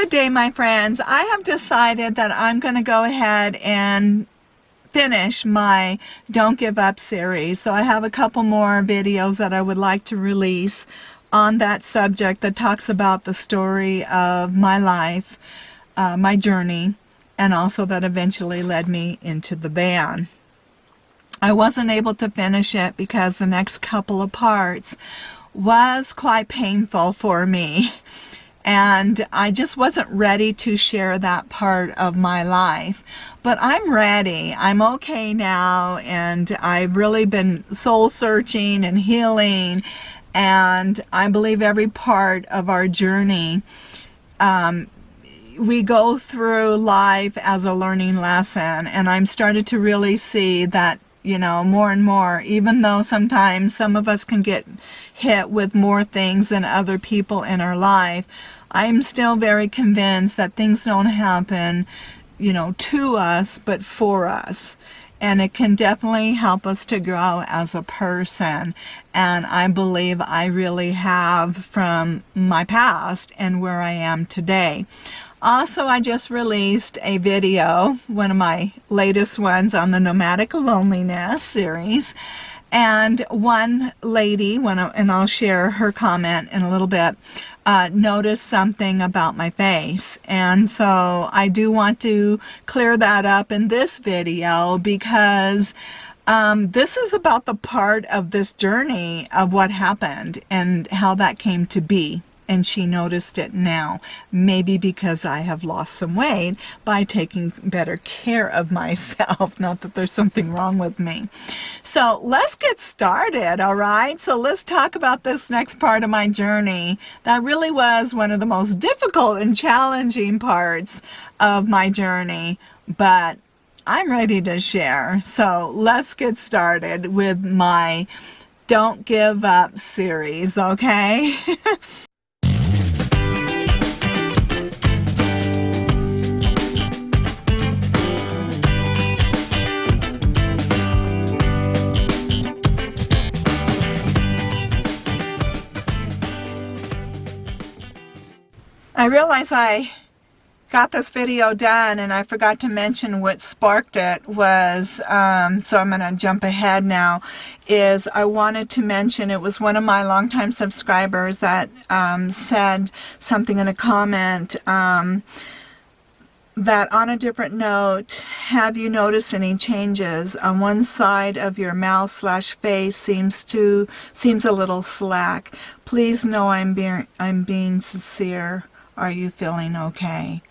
Good day, my friends. I have decided that I'm going to go ahead and finish my Don't Give Up series. So I have a couple more videos that I would like to release on that subject that talks about the story of my life, my journey, and also that eventually led me into the van. I wasn't able to finish it because the next couple of parts was quite painful for me. And I just wasn't ready to share that part of my life. But I'm ready. I'm okay now, and I've really been soul searching and healing. And I believe every part of our journey, we go through life as a learning lesson. And I'm starting to really see that, you know, more and more, even though sometimes some of us can get hit with more things than other people in our life, I'm still very convinced that things don't happen, you know, to us, but for us. And it can definitely help us to grow as a person. And I believe I really have from my past and where I am today. Also, I just released a video, one of my latest ones on the Nomadic Loneliness series. And one lady, and I'll share her comment in a little bit, noticed something about my face. And so I do want to clear that up in this video because this is about the part of this journey of what happened and how that came to be. And she noticed it now, maybe because I have lost some weight by taking better care of myself. Not that there's something wrong with me. So let's get started, all right? So let's talk about this next part of my journey. That really was one of the most difficult and challenging parts of my journey, but I'm ready to share. So let's get started with my Don't Give Up series, okay? I realize I got this video done and I forgot to mention what sparked it was, so I'm going to jump ahead now, is I wanted to mention it was one of my longtime subscribers that said something in a comment that on a different note, have you noticed any changes on one side of your mouth/face seems a little slack. Please know I'm being sincere. Are you feeling okay?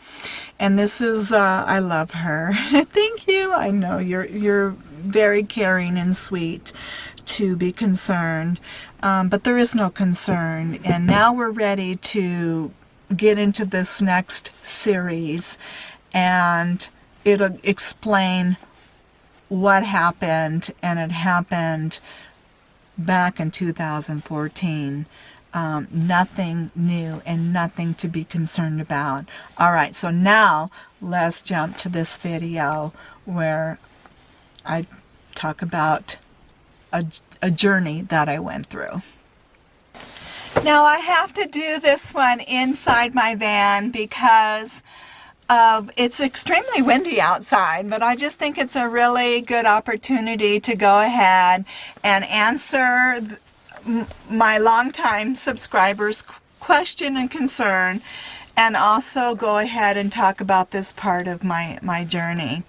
And this is, I love her. Thank you. I know you're very caring and sweet to be concerned, but there is no concern. And now we're ready to get into this next series, and it'll explain what happened, and it happened back in 2014. Nothing new and nothing to be concerned about. All right, so now let's jump to this video where I talk about a journey that I went through. Now I have to do this one inside my van because it's extremely windy outside, but I just think it's a really good opportunity to go ahead and answer my longtime subscribers' question and concern, and also go ahead and talk about this part of my journey.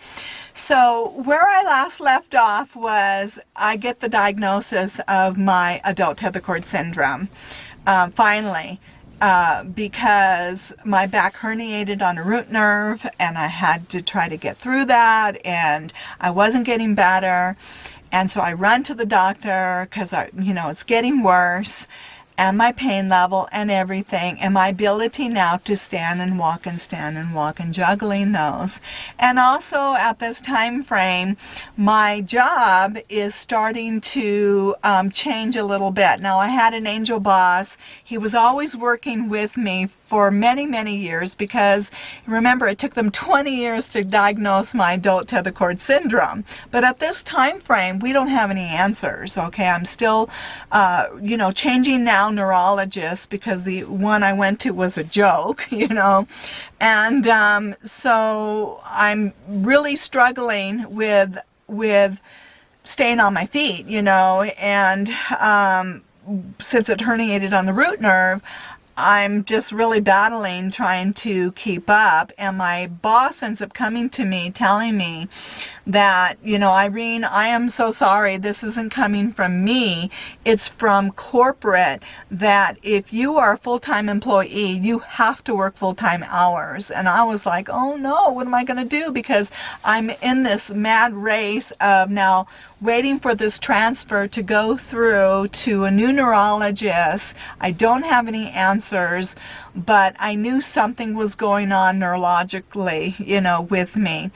So where I last left off was I get the diagnosis of my adult tether cord syndrome, finally, because my back herniated on a root nerve, and I had to try to get through that, and I wasn't getting better. And so I run to the doctor because it's getting worse, and my pain level and everything, and my ability now to stand and walk and stand and walk, and juggling those. And also at this time frame, my job is starting to change a little bit. Now, I had an angel boss. He was always working with me for many, many years, because remember, it took them 20 years to diagnose my adult tether cord syndrome. But at this time frame, we don't have any answers. Okay, I'm still changing now neurologists because the one I went to was a joke, you know. And so I'm really struggling with staying on my feet, you know, and since it herniated on the root nerve, I'm just really battling trying to keep up. And my boss ends up coming to me telling me that, you know, Irene, I am so sorry. This isn't coming from me. It's from corporate, that if you are a full-time employee, you have to work full-time hours. And I was like, oh no, what am I going to do? Because I'm in this mad race of now waiting for this transfer to go through to a new neurologist. I don't have any answers, but I knew something was going on neurologically, you know, with me.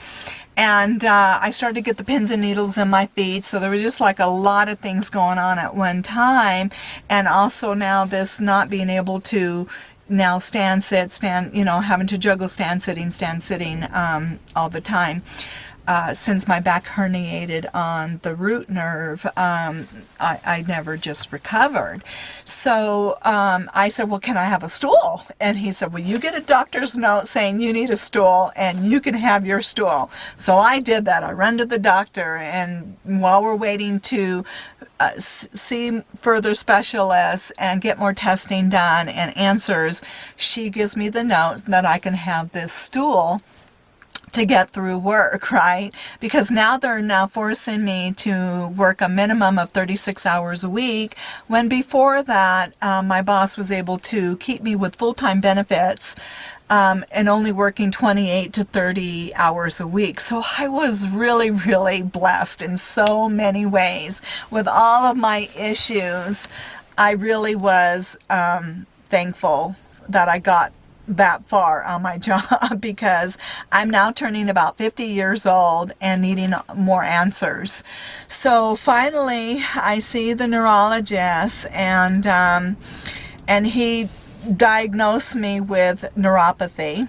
And I started to get the pins and needles in my feet, so there was just like a lot of things going on at one time. And also now this not being able to now stand, sit, stand, you know, having to juggle stand, sitting all the time. Since my back herniated on the root nerve, I never just recovered. So I said, well, can I have a stool? And he said, well, you get a doctor's note saying you need a stool and you can have your stool. So I did that. I ran to the doctor, and while we're waiting to see further specialists and get more testing done and answers, she gives me the note that I can have this stool to get through work, right? Because now they're now forcing me to work a minimum of 36 hours a week, when before that my boss was able to keep me with full-time benefits and only working 28 to 30 hours a week. So I was really, really blessed in so many ways. With all of my issues, I really was thankful that I got that far on my job, because I'm now turning about 50 years old and needing more answers. So finally I see the neurologist, and he diagnosed me with neuropathy.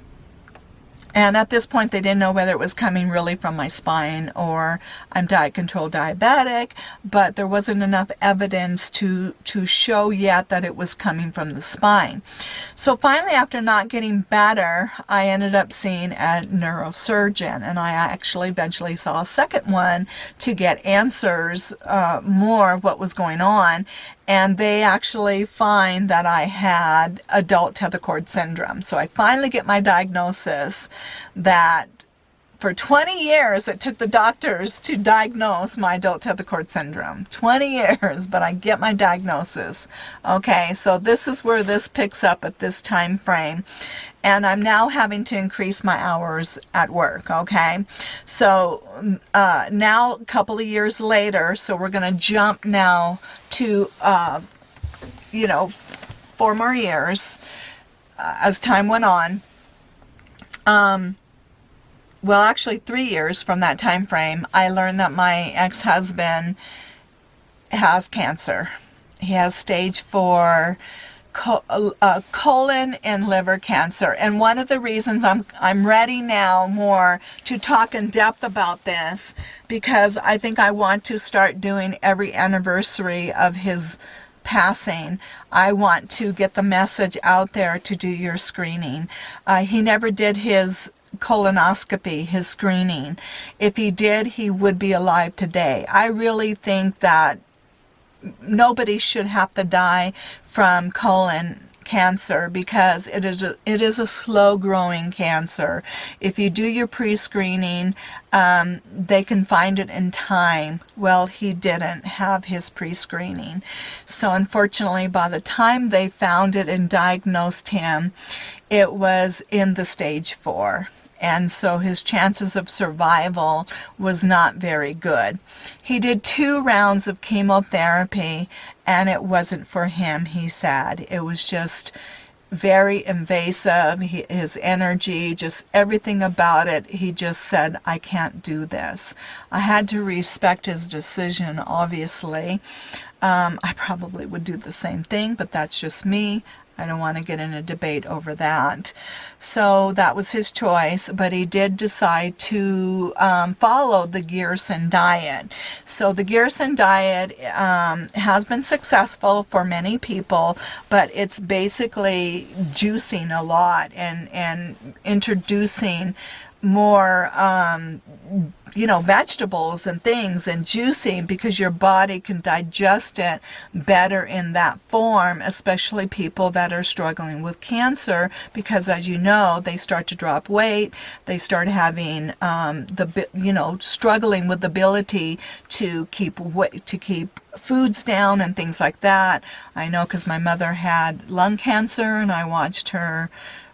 And at this point, they didn't know whether it was coming really from my spine or I'm diet-controlled diabetic, but there wasn't enough evidence to show yet that it was coming from the spine. So finally, after not getting better, I ended up seeing a neurosurgeon, and I actually eventually saw a second one to get answers more of what was going on. And they actually find that I had adult tether cord syndrome. So I finally get my diagnosis that for 20 years it took the doctors to diagnose my adult tether cord syndrome. 20 years, but I get my diagnosis. Okay, so this is where this picks up at this time frame. And I'm now having to increase my hours at work, okay? So now, a couple of years later, so we're going to jump now to, 4 more years as time went on. Well, actually 3 years from that time frame, I learned that my ex-husband has cancer. He has stage 4 colon and liver cancer. And one of the reasons I'm ready now more to talk in depth about this, because I think I want to start doing every anniversary of his passing. I want to get the message out there to do your screening. He never did his colonoscopy, his screening. If he did, he would be alive today. I really think that nobody should have to die from colon cancer, because it is a slow growing cancer. If you do your pre-screening, they can find it in time. Well, he didn't have his pre-screening. So unfortunately, by the time they found it and diagnosed him, it was in the stage 4. And so his chances of survival was not very good. He did 2 rounds of chemotherapy, and it wasn't for him, he said. It was just very invasive. His energy, just everything about it, he just said, I can't do this. I had to respect his decision, obviously. I probably would do the same thing, but that's just me. I don't want to get in a debate over that. So that was his choice, but he did decide to follow the Gerson diet. So the Gerson diet has been successful for many people, but it's basically juicing a lot and introducing more vegetables and things and juicing, because your body can digest it better in that form, especially people that are struggling with cancer, because as you know, they start to drop weight, they start having struggling with the ability to keep foods down and things like that. I know, because my mother had lung cancer and I watched her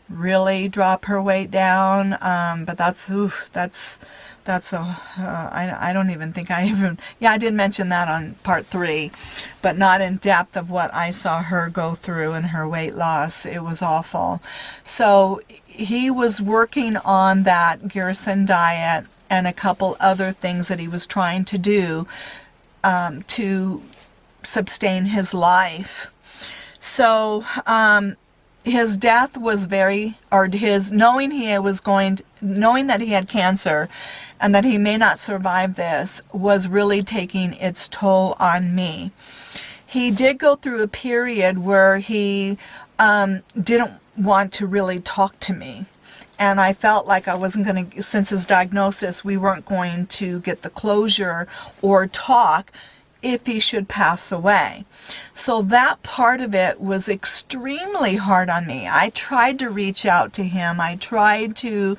really drop her weight down, but I don't even think I did mention that on part 3, but not in depth of what I saw her go through and her weight loss. It was awful. So he was working on that Gerson diet and a couple other things that he was trying to do to sustain his life. So his death was knowing that he had cancer and that he may not survive this was really taking its toll on me. He did go through a period where he didn't want to really talk to me. And I felt like I wasn't going to, since his diagnosis, we weren't going to get the closure or talk if he should pass away. So that part of it was extremely hard on me. I tried to reach out to him. I tried to,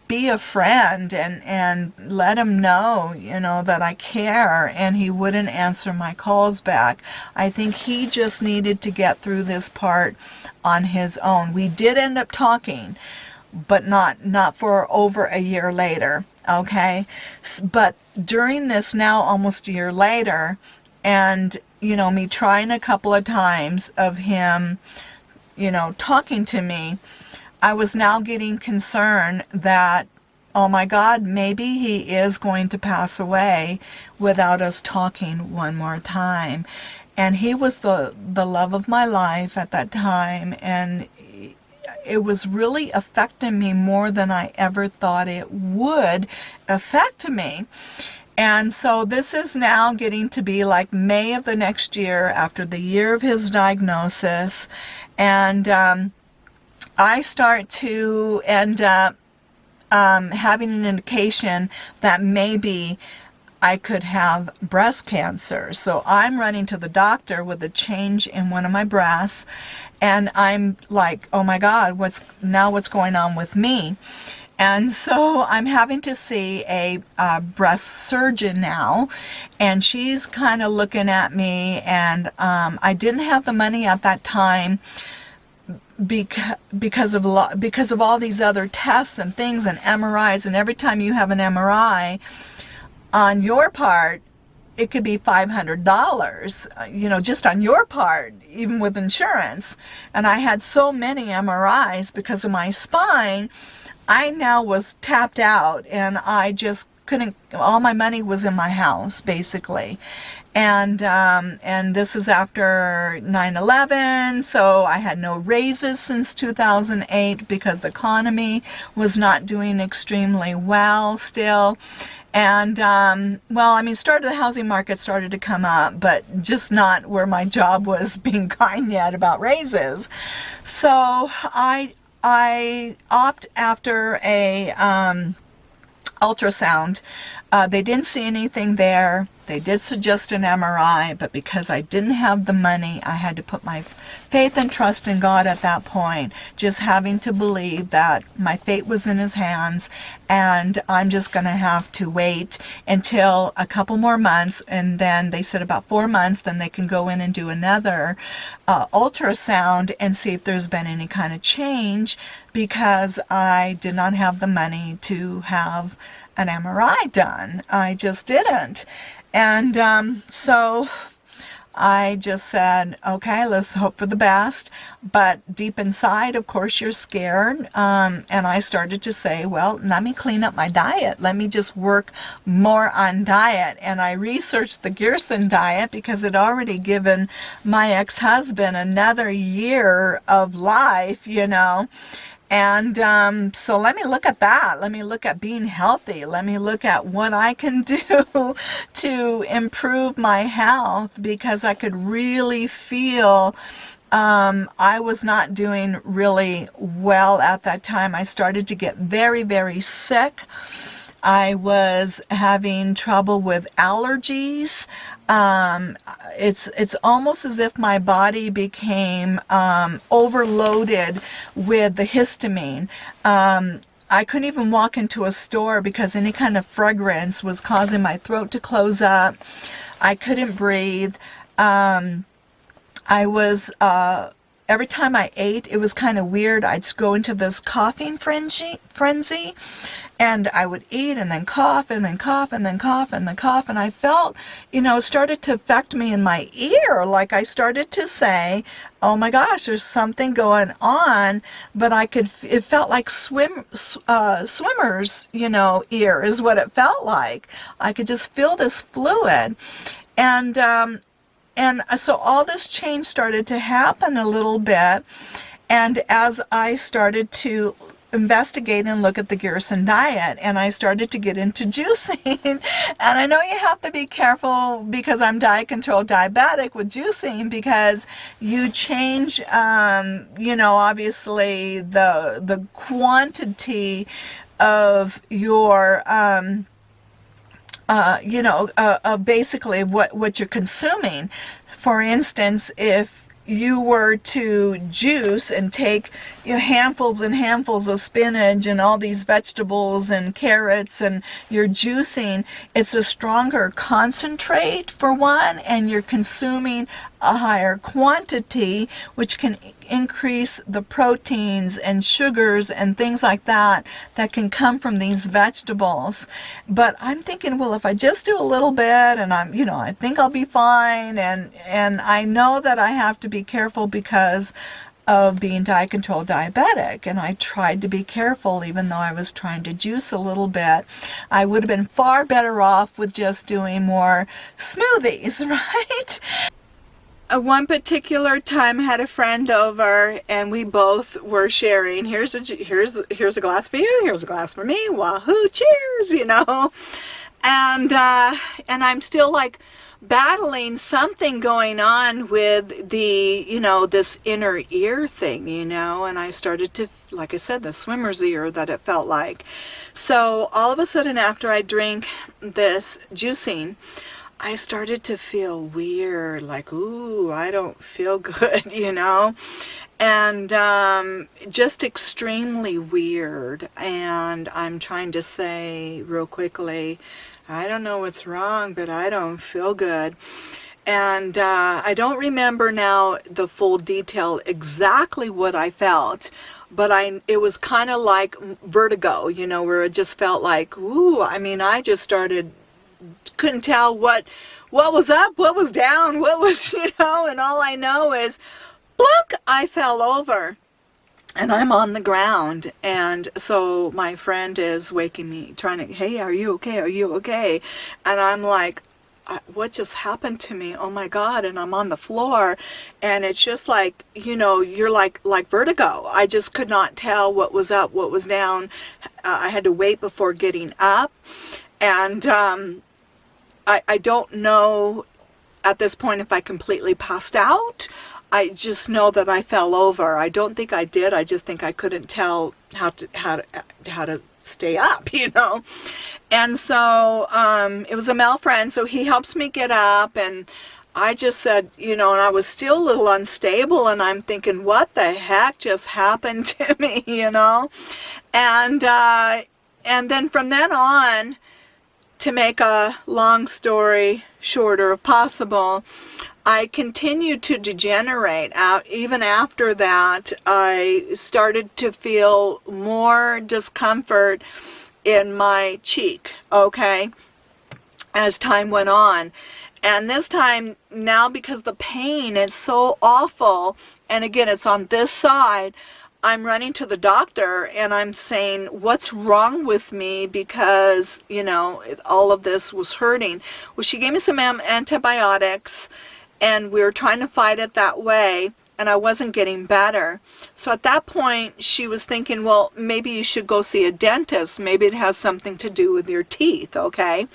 be a friend and let him know, that I care, and he wouldn't answer my calls back. I think he just needed to get through this part on his own. We did end up talking, but not for over a year later. Okay, but during this now almost a year later, and me trying a couple of times of him, talking to me, I was now getting concerned that, oh my God, maybe he is going to pass away without us talking one more time. And he was the love of my life at that time, and it was really affecting me more than I ever thought it would affect me. And so this is now getting to be like May of the next year, after the year of his diagnosis. And I start to end up having an indication that maybe I could have breast cancer. So I'm running to the doctor with a change in one of my breasts, and I'm like, oh my God, what's going on with me? And so I'm having to see a breast surgeon now, and she's kind of looking at me, and I didn't have the money at that time because of all these other tests and things and MRIs, and every time you have an MRI on your part, it could be $500, just on your part, even with insurance. And I had so many MRIs because of my spine. I now was tapped out, and I just couldn't, all my money was in my house, basically. And this is after 9/11, so I had no raises since 2008 because the economy was not doing extremely well still. And, the housing market started to come up, but just not where my job was being kind yet about raises. So I opt after a ultrasound. They didn't see anything there. They did suggest an MRI, but because I didn't have the money, I had to put my faith and trust in God at that point, just having to believe that my fate was in his hands, and I'm just going to have to wait until a couple more months, and then they said about 4 months, then they can go in and do another ultrasound and see if there's been any kind of change, because I did not have the money to have an MRI done. I just didn't. And so I just said, okay, let's hope for the best. But deep inside, of course, you're scared. And I started to say, well, let me clean up my diet. Let me just work more on diet. And I researched the Gerson diet because it already given my ex-husband another year of life, you know. And so let me look at that. Let me look at being healthy. Let me look at what I can do to improve my health, because I could really feel I was not doing really well at that time. I started to get very, very sick. I was having trouble with allergies. It's almost as if my body became overloaded with the histamine. I couldn't even walk into a store because any kind of fragrance was causing my throat to close up. I couldn't breathe. I was every time I ate, it was kind of weird. I'd go into this coughing frenzy, and I would eat and then cough and then cough and then cough and then cough. And I felt, you know, it started to affect me in my ear. Like I started to say, oh my gosh, there's something going on. But it felt like swimmer's, you know, ear is what it felt like. I could just feel this fluid. And so all this change started to happen a little bit. And as I started to investigate and look at the Gerson diet, and I started to get into juicing, and I know you have to be careful because I'm diet controlled diabetic with juicing, because you change, you know, obviously the quantity of your you know, basically what you're consuming. For instance, if you were to juice and take, you know, handfuls and handfuls of spinach and all these vegetables and carrots, and you're juicing, it's a stronger concentrate for one, and you're consuming a higher quantity, which can increase the proteins and sugars and things like that that can come from these vegetables. But I'm thinking, well, if I just do a little bit, and I'm, you know, I think I'll be fine. And I know that I have to be careful because of being diet controlled diabetic, and I tried to be careful even though I was trying to juice a little bit. I would have been far better off with just doing more smoothies, right? One particular time I had a friend over, and we both were sharing, here's a glass for you, here's a glass for me, wahoo, cheers, you know. And I'm still like battling something going on with the, you know, this inner ear thing, you know. And I started to, like I said, the swimmer's ear that it felt like. So all of a sudden, after I drink this juicing, I started to feel weird, like, ooh, I don't feel good, you know, and just extremely weird. And I'm trying to say real quickly, I don't know what's wrong, but I don't feel good. And I don't remember now the full detail exactly what I felt, but it was kind of like vertigo, you know, where it just felt like, ooh, I mean, I just couldn't tell what was up, what was down, what was, you know, and all I know is, bloop, I fell over and I'm on the ground. And so my friend is waking me, trying to, hey, are you okay? Are you okay? And I'm like, what just happened to me? Oh my God. And I'm on the floor, and it's just like, you know, you're like vertigo. I just could not tell what was up, what was down. I had to wait before getting up. And I don't know at this point if I completely passed out. I just know that I fell over. I don't think I did. I just think I couldn't tell how to stay up, you know. And so it was a male friend, so he helps me get up, and I just said, you know, and I was still a little unstable, and I'm thinking, what the heck just happened to me, you know? And then from then on, to make a long story shorter if possible, I continued to degenerate. Even after that, I started to feel more discomfort in my cheek, okay, as time went on. And this time now, because the pain is so awful, and again, it's on this side, I'm running to the doctor and I'm saying, what's wrong with me? Because, you know, all of this was hurting. Well, she gave me some antibiotics and we were trying to fight it that way, and I wasn't getting better. So at that point, she was thinking, well, maybe you should go see a dentist. Maybe it has something to do with your teeth, okay?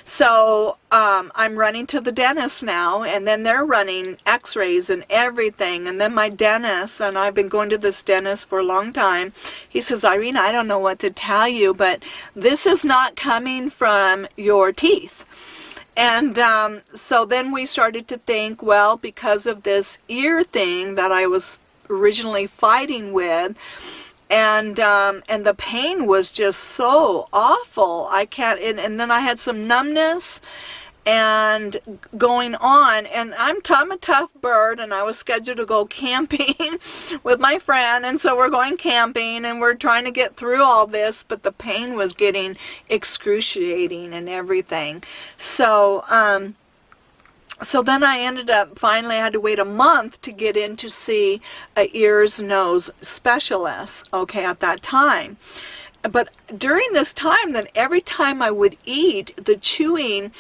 So I'm running to the dentist now, and then they're running x-rays and everything. And then my dentist, and I've been going to this dentist for a long time, he says, Irene, I don't know what to tell you, but this is not coming from your teeth. And so then we started to think, well, because of this ear thing that I was originally fighting with, and the pain was just so awful. I can't, and then I had some numbness and going on, and I'm a tough bird, and I was scheduled to go camping with my friend, and so we're going camping and we're trying to get through all this, but the pain was getting excruciating and everything. So so then I ended up, finally I had to wait a month to get in to see a ears, nose specialist, okay, at that time. But during this time, then every time I would eat, the chewing,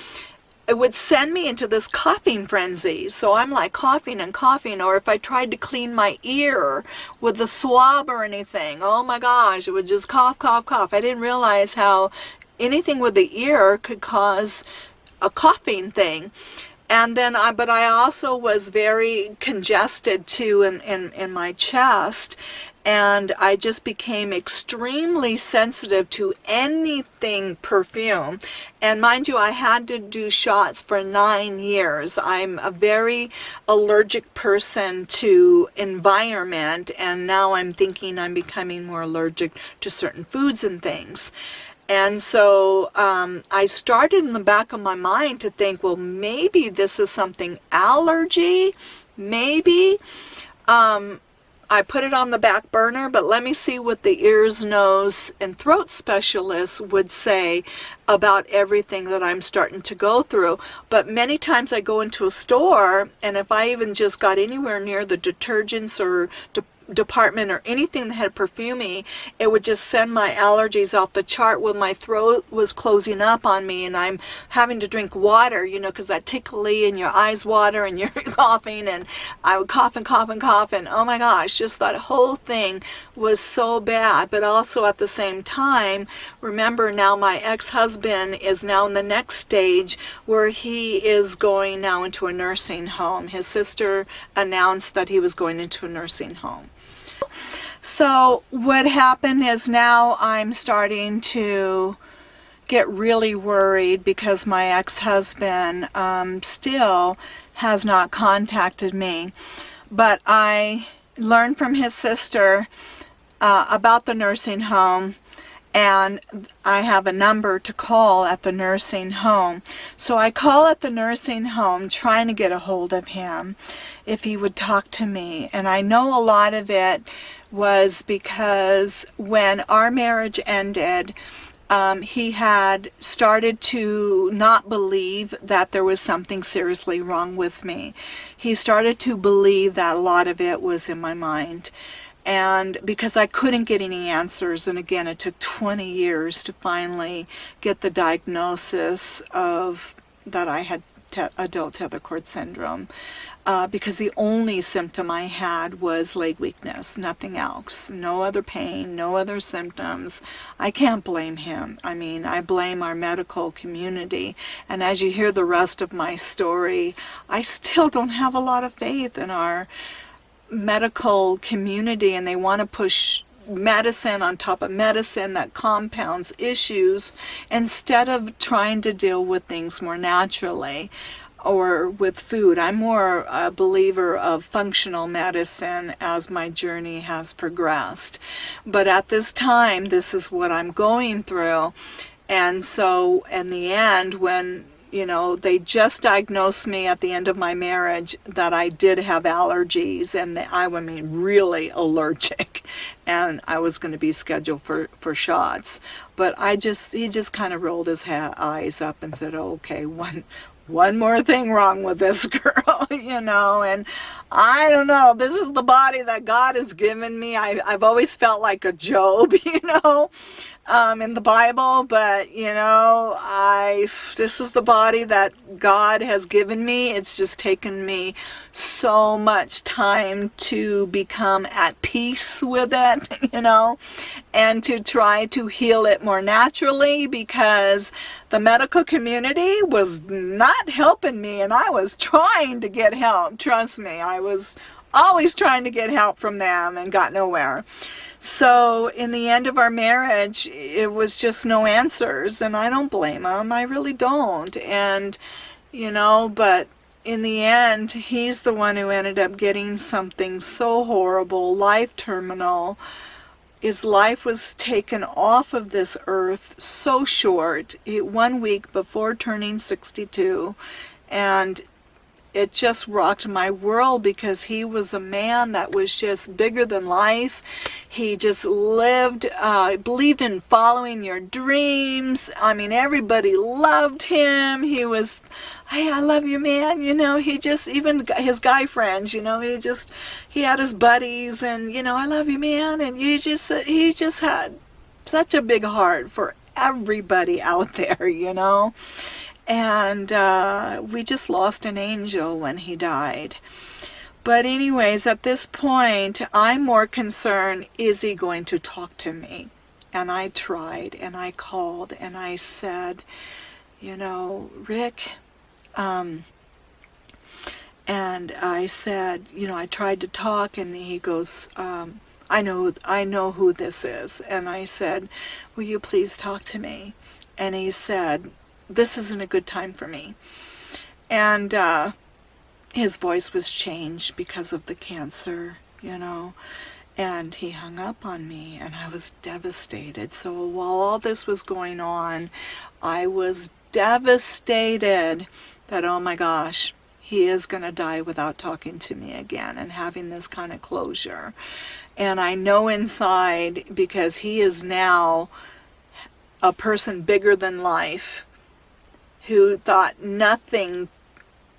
it would send me into this coughing frenzy. So I'm like coughing and coughing, or if I tried to clean my ear with the swab or anything, oh my gosh, it would just cough, cough, cough. I didn't realize how anything with the ear could cause a coughing thing. And then but I also was very congested too in my chest. And I just became extremely sensitive to anything perfume. And mind you, I had to do shots for 9 years. I'm a very allergic person to environment, and now I'm thinking I'm becoming more allergic to certain foods and things. And so I started in the back of my mind to think, well, maybe this is something allergy, maybe. I put it on the back burner, but let me see what the ears, nose, and throat specialists would say about everything that I'm starting to go through. But many times I go into a store, and if I even just got anywhere near the detergents or department or anything that had perfumey, it would just send my allergies off the chart when my throat was closing up on me and I'm having to drink water, you know, because that tickly and your eyes water and you're coughing, and I would cough and cough and cough, and oh my gosh, just that whole thing was so bad. But also at the same time, remember now my ex-husband is now in the next stage where he is going now into a nursing home. His sister announced that he was going into a nursing home. So what happened is now I'm starting to get really worried because my ex-husband still has not contacted me. But I learned from his sister about the nursing home, and I have a number to call at the nursing home. So I call at the nursing home trying to get a hold of him if he would talk to me. And I know a lot of it was because when our marriage ended, he had started to not believe that there was something seriously wrong with me. He started to believe that a lot of it was in my mind. And because I couldn't get any answers, and again, it took 20 years to finally get the diagnosis of that I had adult tether cord syndrome, because the only symptom I had was leg weakness, nothing else, no other pain, no other symptoms. I can't blame him. I mean, I blame our medical community. And as you hear the rest of my story, I still don't have a lot of faith in our medical community, and they want to push medicine on top of medicine that compounds issues instead of trying to deal with things more naturally or with food. I'm more a believer of functional medicine as my journey has progressed. But at this time, this is what I'm going through. And so in the end, when you know, they just diagnosed me at the end of my marriage that I did have allergies, and I mean really allergic, and I was going to be scheduled for shots. But he just kind of rolled his eyes up and said, oh, okay, one more thing wrong with this girl, you know, and I don't know, this is the body that God has given me. I've always felt like a Job, you know, in the Bible, but, you know, this is the body that God has given me. It's just taken me so much time to become at peace with it, you know, and to try to heal it more naturally, because the medical community was not helping me, and I was trying to get help. Trust me, I was always trying to get help from them and got nowhere. So in the end of our marriage, it was just no answers, and I don't blame him. I really don't. And, you know, but in the end, he's the one who ended up getting something so horrible, life terminal. His life was taken off of this earth so short, 1 week before turning 62, and it just rocked my world, because he was a man that was just bigger than life. He just lived, believed in following your dreams. I mean, everybody loved him. He was, hey, I love you, man. You know, he just, even his guy friends, you know, he had his buddies, and, you know, I love you, man. And he just had such a big heart for everybody out there, you know. And we just lost an angel when he died. But anyways, at this point, I'm more concerned, is he going to talk to me? And I tried, and I called, and I said, you know, Rick, and I said, you know, I tried to talk, and he goes, I know who this is. And I said, will you please talk to me? And he said, this isn't a good time for me. And his voice was changed because of the cancer, you know, and he hung up on me, and I was devastated. So while all this was going on, I was devastated that, oh my gosh, he is going to die without talking to me again and having this kind of closure. And I know inside, because he is now a person bigger than life, who thought nothing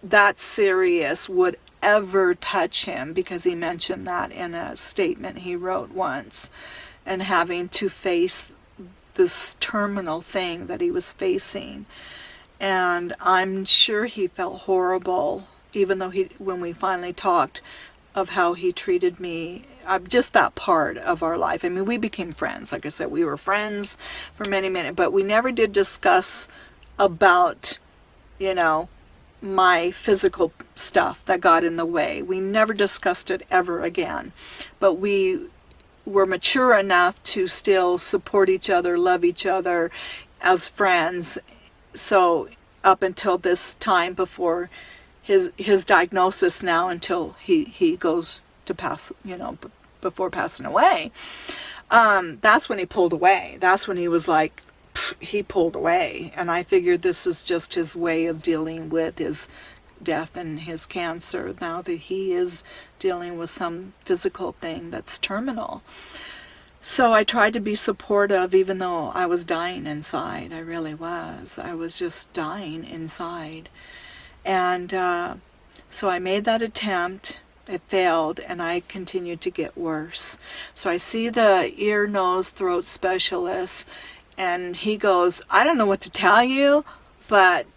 that serious would ever touch him, because he mentioned that in a statement he wrote once, and having to face this terminal thing that he was facing. And I'm sure he felt horrible, even though when we finally talked, of how he treated me, just that part of our life. I mean, we became friends. Like I said, we were friends for many minutes, but we never did discuss about, you know, my physical stuff that got in the way. We never discussed it ever again. But we were mature enough to still support each other, love each other as friends. So up until this time before his diagnosis now, until he goes to pass, you know, before passing away, that's when he pulled away. That's when he was like, he pulled away. And I figured this is just his way of dealing with his death and his cancer, now that he is dealing with some physical thing that's terminal. So I tried to be supportive, even though I was dying inside. I really was. I was just dying inside. And so I made that attempt. It failed, and I continued to get worse. So I see the ear, nose, throat specialist, and he goes, I don't know what to tell you, but,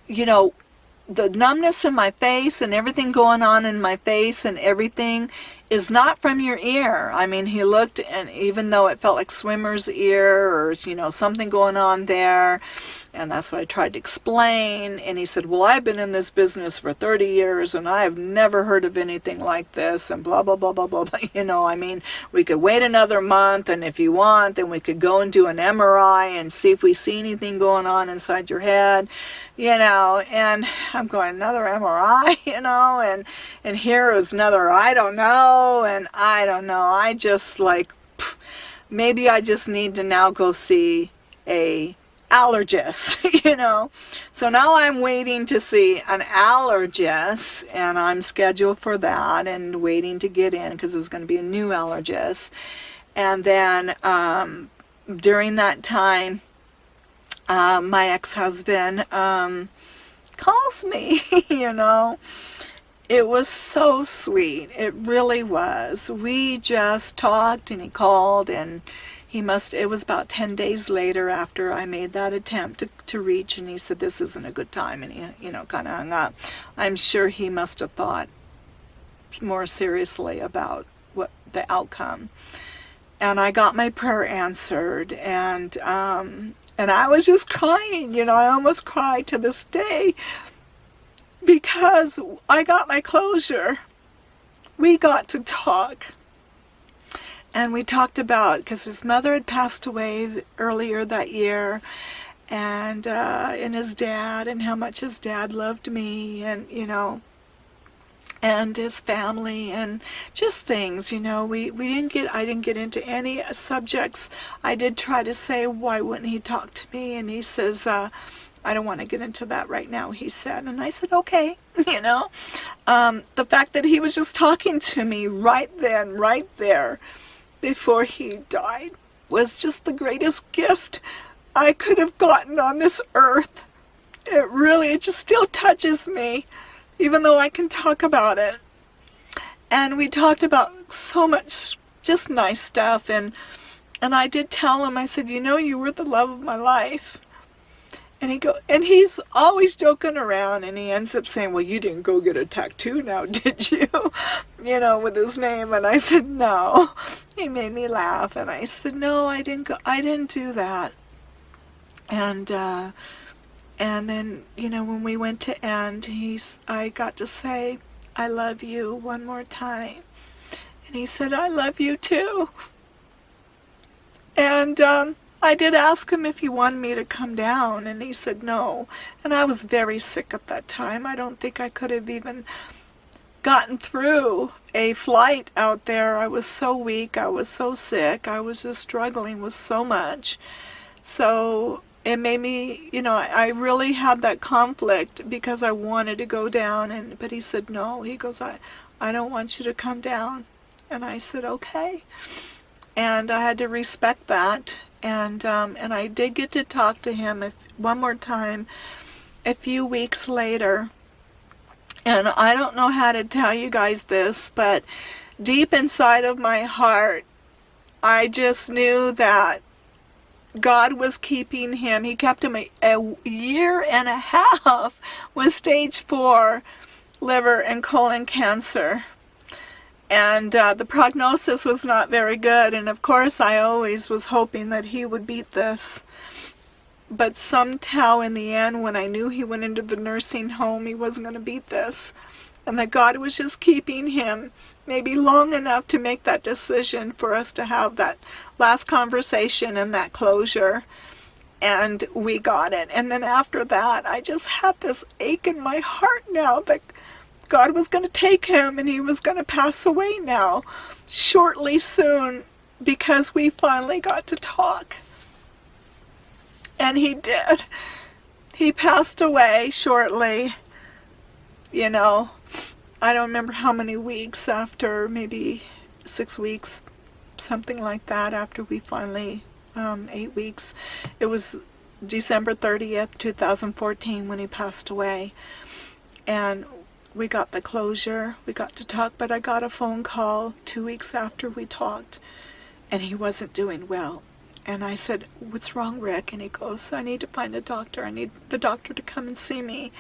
you know, the numbness in my face and everything going on in my face and everything is not from your ear. I mean, he looked, and even though it felt like swimmer's ear or, you know, something going on there, and that's what I tried to explain. And he said, well, I've been in this business for 30 years and I have never heard of anything like this, and blah, blah, blah, blah, blah, blah. You know, I mean, we could wait another month, and if you want, then we could go and do an MRI and see if we see anything going on inside your head, you know. And I'm going, another MRI, you know, and here is another, I don't know, and I don't know. I just like, maybe I just need to now go see a allergist, you know. So now I'm waiting to see an allergist, and I'm scheduled for that and waiting to get in, because it was going to be a new allergist. And then during that time, my ex-husband calls me, you know. It was so sweet. It really was. We just talked and he called, and it was about 10 days later after I made that attempt to reach, and he said, this isn't a good time, and he, kind of hung up. I'm sure he must have thought more seriously about what the outcome. And I got my prayer answered, and I was just crying, I almost cry to this day, because I got my closure. We got to talk. And we talked about, because his mother had passed away earlier that year, and his dad, and how much his dad loved me, and, and his family, and just things, I didn't get into any subjects. I did try to say, why wouldn't he talk to me? And he says, I don't want to get into that right now, he said. And I said, okay, the fact that he was just talking to me right then, right there, before he died, was just the greatest gift I could have gotten on this earth. It just still touches me, even though I can talk about it. And we talked about so much just nice stuff, and I did tell him, I said, you were the love of my life. And he's always joking around, and he ends up saying, well, you didn't go get a tattoo now, did you? With his name. And I said, no. He made me laugh, and I said, no, I didn't do that. And then, when we went to end, I got to say, I love you one more time. And he said, I love you too. And, I did ask him if he wanted me to come down, and he said no. And I was very sick at that time. I don't think I could have even gotten through a flight out there. I was so weak. I was so sick. I was just struggling with so much. So it made me, I really had that conflict, because I wanted to go down, but he said no. He goes, I don't want you to come down. And I said, okay. And I had to respect that. And I did get to talk to him one more time a few weeks later. And I don't know how to tell you guys this, but deep inside of my heart, I just knew that God was keeping him. He kept him a year and a half with stage 4 liver and colon cancer. And the prognosis was not very good, and of course I always was hoping that he would beat this. But somehow in the end, when I knew he went into the nursing home, he wasn't going to beat this. And that God was just keeping him maybe long enough to make that decision for us to have that last conversation and that closure. And we got it. And then after that, I just had this ache in my heart now that God was going to take him, and he was going to pass away now, shortly soon, because we finally got to talk. And he did. He passed away shortly, I don't remember how many weeks after, maybe 6 weeks, something like that, after we finally, 8 weeks. It was December 30th, 2014 when he passed away. And we got the closure, we got to talk, but I got a phone call 2 weeks after we talked, and he wasn't doing well. And I said, what's wrong, Rick? And he goes, I need to find a doctor. I need the doctor to come and see me.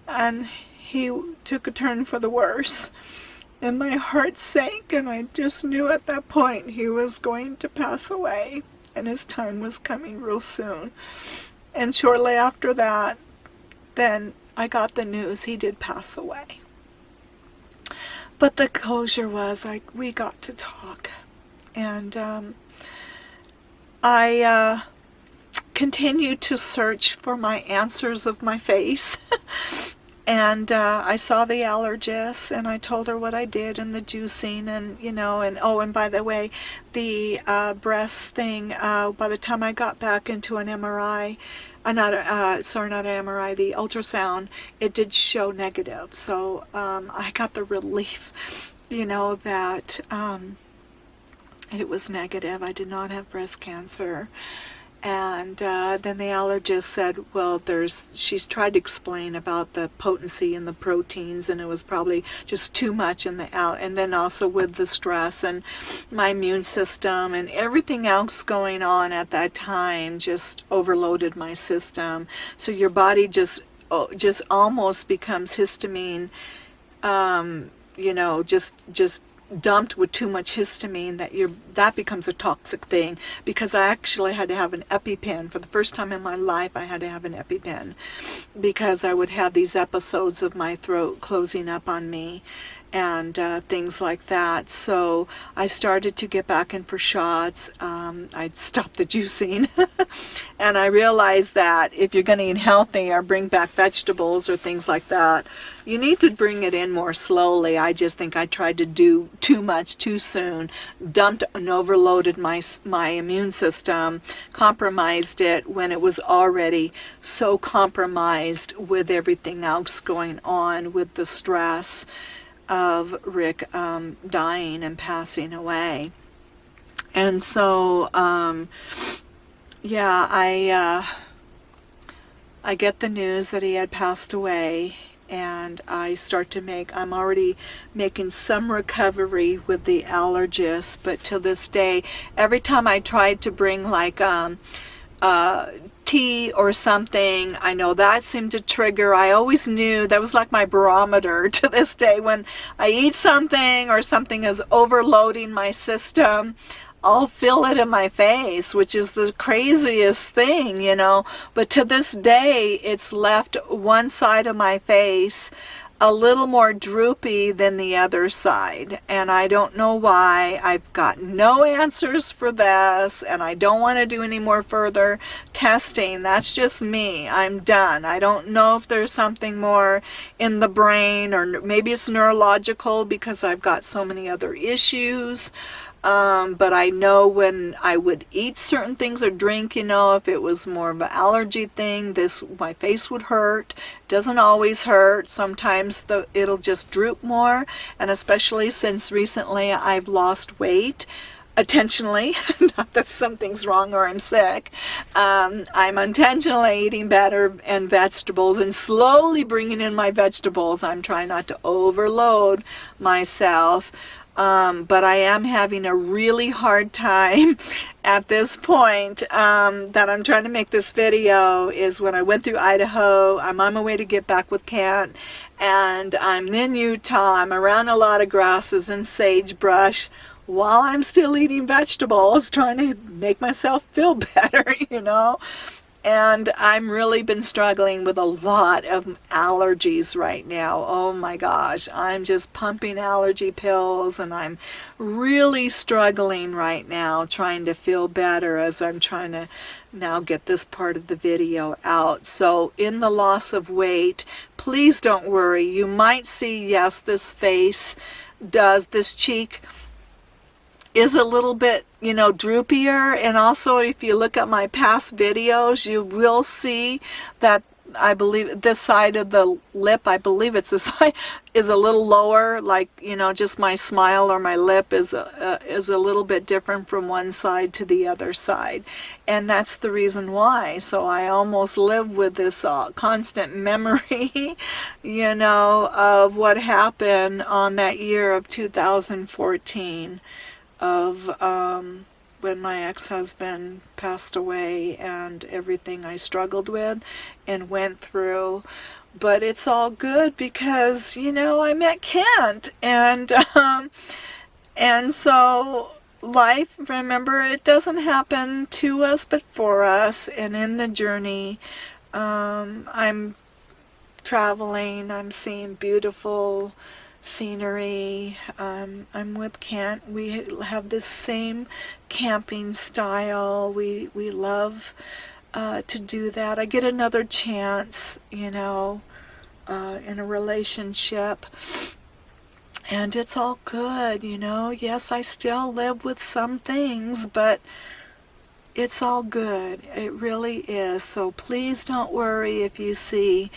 And he took a turn for the worse. And my heart sank, and I just knew at that point he was going to pass away, and his time was coming real soon. And shortly after that, then I got the news he did pass away. But the closure was, we got to talk. And I continued to search for my answers of my face. And I saw the allergist, and I told her what I did, and the juicing, and and by the way, the breast thing, by the time I got back into an MRI, not an MRI, the ultrasound, it did show negative. So I got the relief, that it was negative. I did not have breast cancer. And then the allergist said, well, she's tried to explain about the potency in the proteins, and it was probably just too much in and then also with the stress and my immune system and everything else going on at that time just overloaded my system. So your body just almost becomes histamine, just dumped with too much histamine, that becomes a toxic thing, because I actually had to have an EpiPen. For the first time in my life, I had to have an EpiPen because I would have these episodes of my throat closing up on me and things like that. So I started to get back in for shots. I stopped the juicing and I realized that if you're going to eat healthy or bring back vegetables or things like that, you need to bring it in more slowly. I just think I tried to do too much too soon, dumped and overloaded my immune system, compromised it when it was already so compromised with everything else going on, with the stress of Rick dying and passing away. And so I get the news that he had passed away, and I'm already making some recovery with the allergist, but to this day, every time I tried to bring like tea or something, I know that seemed to trigger. I always knew that was like my barometer to this day. When I eat something or something is overloading my system, I'll feel it in my face, which is the craziest thing, But to this day, it's left one side of my face a little more droopy than the other side. And I don't know why. I've got no answers for this, and I don't want to do any more further testing. That's just me. I'm done. I don't know if there's something more in the brain, or maybe it's neurological because I've got so many other issues. But I know when I would eat certain things or drink, if it was more of an allergy thing, my face would hurt. It doesn't always hurt. Sometimes it'll just droop more. And especially since recently I've lost weight intentionally, not that something's wrong or I'm sick. I'm intentionally eating better and vegetables and slowly bringing in my vegetables. I'm trying not to overload myself. But I am having a really hard time at this point that I'm trying to make this video is when I went through Idaho. I'm on my way to get back with Kent, and I'm in Utah. I'm around a lot of grasses and sagebrush while I'm still eating vegetables, trying to make myself feel better, And I'm really been struggling with a lot of allergies right now. Oh my gosh, I'm just pumping allergy pills, and I'm really struggling right now trying to feel better as I'm trying to now get this part of the video out. So in the loss of weight, please don't worry. You might see, yes, this cheek is a little bit, droopier. And also, if you look at my past videos, you will see that I believe this side of the lip, I believe it's this side, is a little lower. Like, just my smile or my lip is a little bit different from one side to the other side. And that's the reason why. So I almost live with this constant memory, of what happened on that year of 2014. Of when my ex-husband passed away and everything I struggled with and went through. But it's all good because, I met Kent. And so life, remember, it doesn't happen to us but for us. And in the journey, I'm traveling, I'm seeing beautiful scenery. I'm with Kent. We have this same camping style. We love to do that. I get another chance, in a relationship, and it's all good. Yes, I still live with some things, but it's all good. It really is. So please don't worry if you see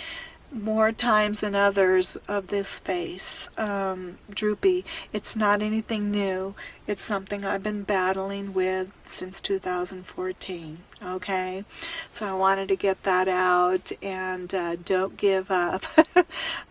more times than others of this face, droopy. It's not anything new. It's something I've been battling with since 2014. Okay, so I wanted to get that out, and don't give up.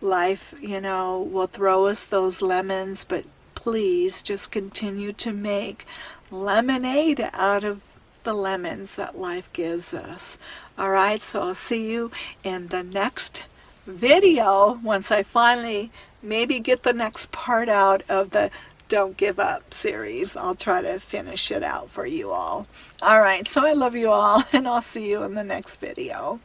Life, you know, will throw us those lemons, but please just continue to make lemonade out of the lemons that life gives us. All right, so I'll see you in the next video once I finally maybe get the next part out of the Don't Give Up series. I'll try to finish it out for you all. All right, so I love you all, and I'll see you in the next video.